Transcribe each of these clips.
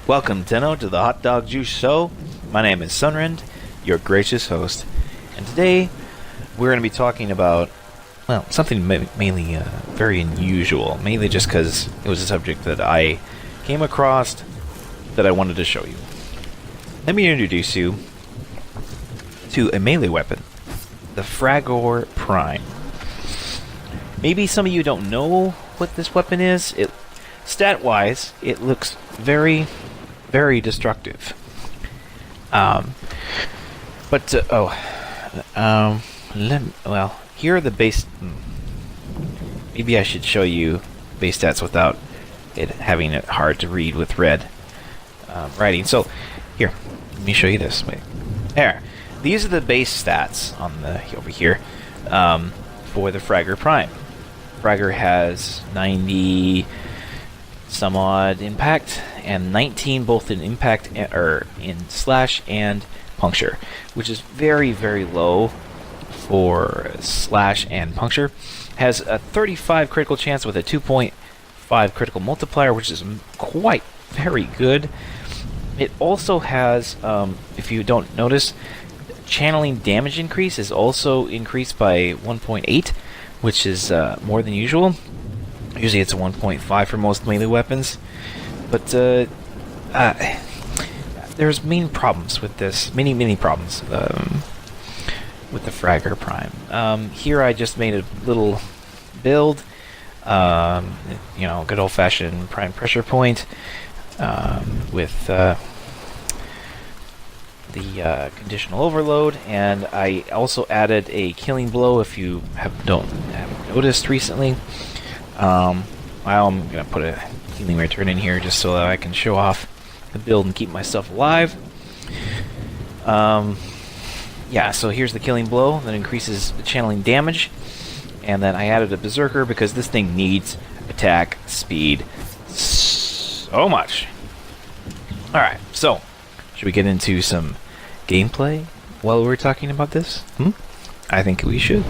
Welcome, Tenno, to the Hot Dog Juice Show. My name is Sunrind, your gracious host, and today we're going to be talking about, well, something mainly very unusual, mainly just because it was a subject that I came across that I wanted to show you. Let me introduce you to a melee weapon, the Fragor Prime. Maybe some of you don't know what this weapon is. Stat-wise, it looks very, very destructive. Here are the base. Maybe I should show you base stats without it having it hard to read with red writing. So, here, let me show you this. Wait, there. These are the base stats on the over here for the Fragor Prime. Fragor has 90 some odd impact and 19 both in impact or in slash and puncture, which is very, very low for slash and puncture. Has a 35 critical chance with a 2.5 critical multiplier, which is quite very good. It also has, if you don't notice, channeling damage increase is also increased by 1.8, which is more than usual. Usually it's a 1.5 for most melee weapons, but there's main problems with this. Many problems with the Fragor Prime. Here I just made a little build, good old-fashioned prime pressure point with the conditional overload, and I also added a killing blow. If you haven't noticed recently. I'm gonna put a healing return in here just so that I can show off the build and keep myself alive. So here's the killing blow that increases the channeling damage, and then I added a berserker because this thing needs attack speed so much. Alright, so should we get into some gameplay while we're talking about this? I think we should.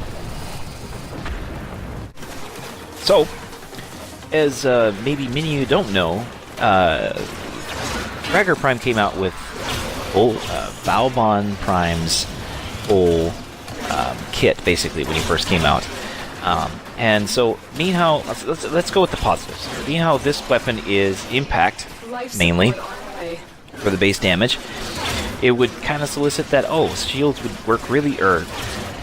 So, as maybe many of you don't know, Fragor Prime came out with Valbon Prime's whole kit, basically, when he first came out. And so, let's go with the positives. Being how this weapon is impact, mainly, for the base damage, it would kind of solicit that, shields would work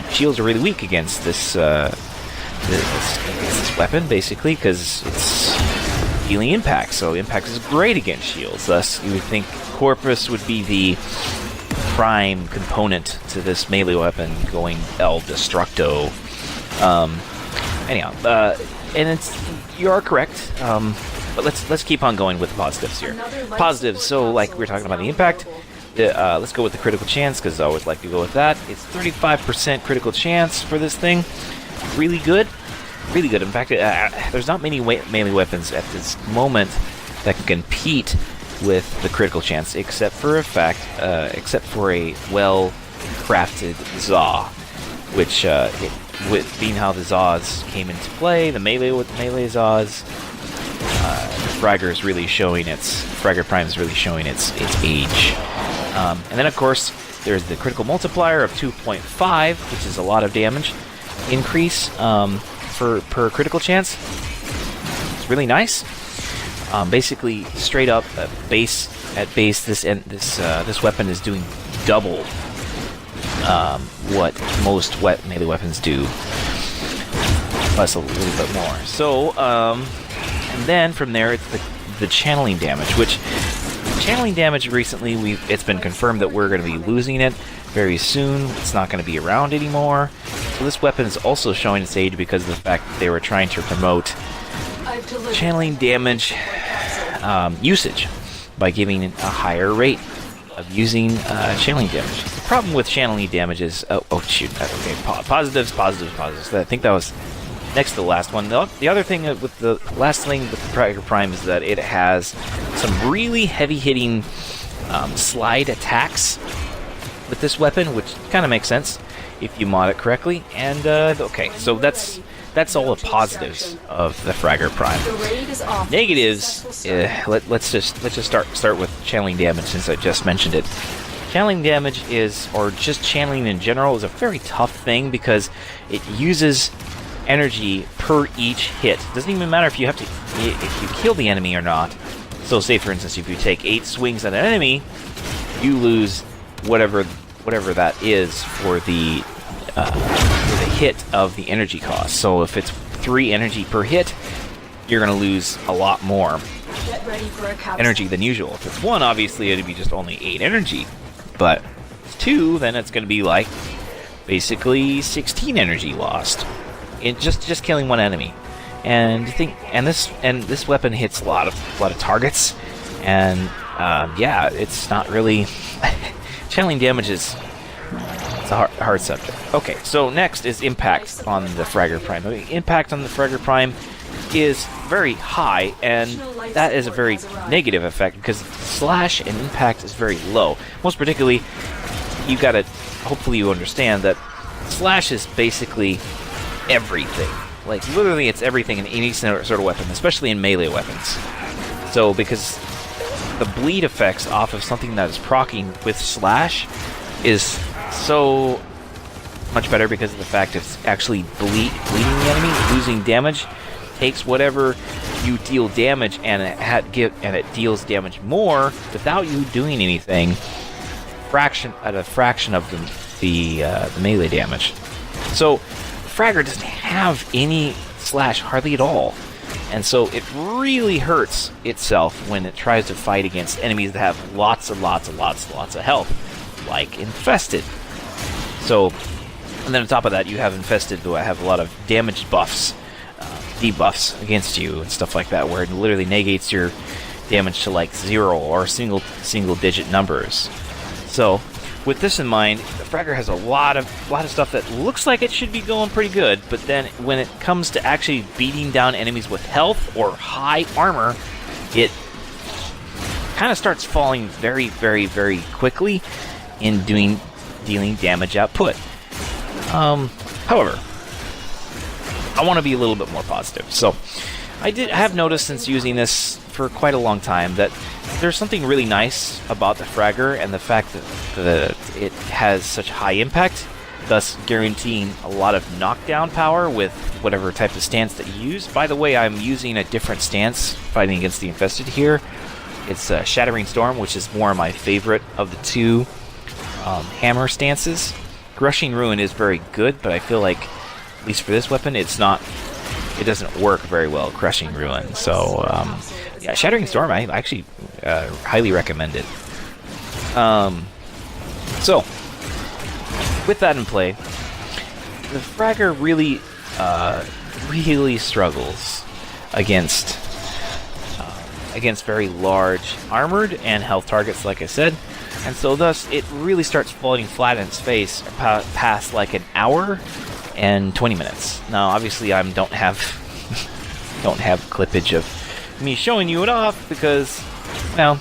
shields are really weak against this weapon, basically, because it's dealing impact, so impact is great against shields. Thus, you would think Corpus would be the prime component to this melee weapon, going El Destructo. And you are correct, but let's keep on going with the positives here. Positives, so like we were talking about the impact, let's go with the critical chance, because I always like to go with that. It's 35% critical chance for this thing. Really good. Really good. In fact, there's not many melee weapons at this moment that can compete with the critical chance, except for a well-crafted Za, which, being how the Zas came into play, the melee Zas, Fragor Prime is really showing its age. And then, of course, there's the critical multiplier of 2.5, which is a lot of damage increase per critical chance. It's really nice. Basically, straight up base, this weapon is doing double what most melee weapons do, plus a little bit more. So, and then from there, it's the channeling damage, which channeling damage recently it's been confirmed that we're going to be losing it very soon. It's not going to be around anymore. So this weapon is also showing its age because of the fact that they were trying to promote channeling damage usage by giving a higher rate of using channeling damage. The problem with channeling damage is positives. I think that was next to the last one. The other thing with the Fragor Prime is that it has some really heavy-hitting slide attacks with this weapon, which kind of makes sense if you mod it correctly. And so that's that's all the positives of the Fragor Prime. Negatives, let's just start with channeling damage, since I just mentioned it. Channeling damage is, or just channeling in general, is a very tough thing because it uses energy per each hit. Doesn't even matter if you kill the enemy or not. So say for instance, if you take 8 swings at an enemy, you lose whatever that is for the hit of the energy cost. So if it's 3 energy per hit, you're going to lose a lot more energy than usual. If it's 1, obviously it'd be just only 8 energy. But if it's 2, then it's going to be like basically 16 energy lost in just killing 1 enemy. And this weapon hits a lot of targets, and yeah, it's not really channeling damage is a hard subject. Okay, so next is impact on the Fragor Prime. Impact on the Fragor Prime is very high, and that is a very negative effect because slash and impact is very low. Most particularly, hopefully you understand that slash is basically everything. Like, literally, it's everything in any sort of weapon, especially in melee weapons. So, because the bleed effects off of something that is proccing with slash is so much better because of the fact it's actually bleeding the enemy, losing damage, takes whatever you deal damage and it deals damage more without you doing anything, at a fraction of the melee damage. So Fragor doesn't have any slash hardly at all, and so it really hurts itself when it tries to fight against enemies that have lots of health, like Infested. So, and then on top of that, you have Infested who have a lot of damage buffs, debuffs against you and stuff like that, where it literally negates your damage to like 0 or single digit numbers. So, with this in mind, the Fragor has a lot of stuff that looks like it should be going pretty good, but then when it comes to actually beating down enemies with health or high armor, it kind of starts falling very, very, very quickly in dealing damage output. However, I want to be a little bit more positive. So, I have noticed since using this for quite a long time that there's something really nice about the Fragor, and the fact that it has such high impact, thus guaranteeing a lot of knockdown power with whatever type of stance that you use. By the way, I'm using a different stance fighting against the Infested here. It's Shattering Storm, which is more my favorite of the two hammer stances. Crushing Ruin is very good, but I feel like, at least for this weapon, it doesn't work very well, Crushing Ruin. So, yeah, Shattering Storm, I actually highly recommend it. So, with that in play, the Fragor really struggles against very large armored and health targets, like I said, and so thus it really starts falling flat in its face past like an hour and 20 minutes. Now, obviously, I don't have clippage of me showing you it off because, well,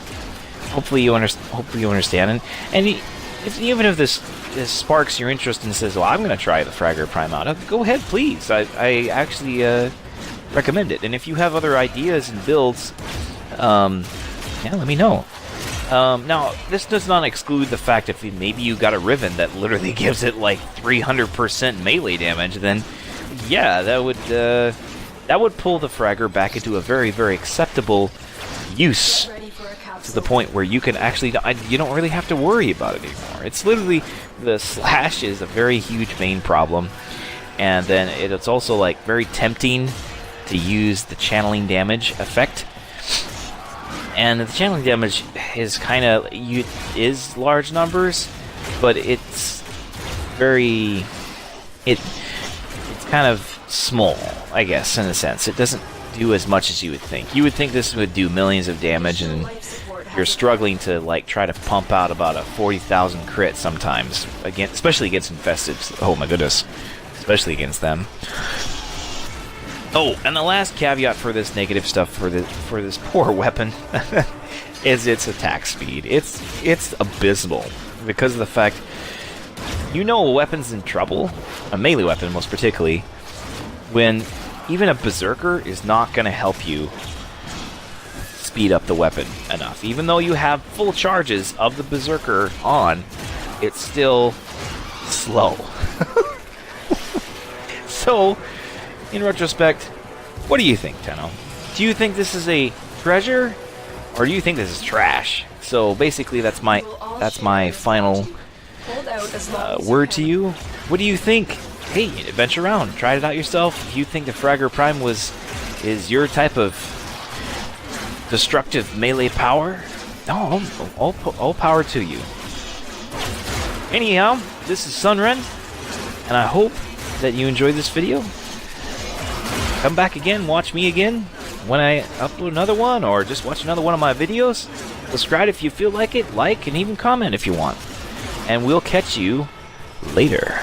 hopefully you understand. And even if this sparks your interest and says, "Well, I'm going to try the Fragor Prime out," go ahead, please. I actually recommend it. And if you have other ideas and builds, yeah, let me know. Now, this does not exclude the fact if maybe you got a Riven that literally gives it like 300% melee damage, then yeah, that would pull the Fragor back into a very, very acceptable use, to the point where you can actually, you don't really have to worry about it anymore. It's literally, the slash is a very huge main problem, and then it's also like very tempting to use the channeling damage effect. And the channeling damage is is large numbers, but it's kind of small, I guess, in a sense. It doesn't do as much as you would think. You would think this would do millions of damage, and you're struggling to like try to pump out about a 40,000 crit sometimes, especially against Infested. Oh my goodness, especially against them. Oh, and the last caveat for this negative stuff for this poor weapon is its attack speed. It's abysmal because of the fact, a weapon's in trouble, a melee weapon most particularly, when even a berserker is not going to help you speed up the weapon enough. Even though you have full charges of the berserker on, it's still slow. So, in retrospect, what do you think, Tenno? Do you think this is a treasure, or do you think this is trash? So basically, that's my final word to you. What do you think? Hey, venture around, try it out yourself. If you think the Fragor Prime is your type of destructive melee power, all power to you. Anyhow, this is Sunren, and I hope that you enjoyed this video. Come back again, watch me again when I upload another one, or just watch another one of my videos. Subscribe if you feel like it, like, and even comment if you want. And we'll catch you later.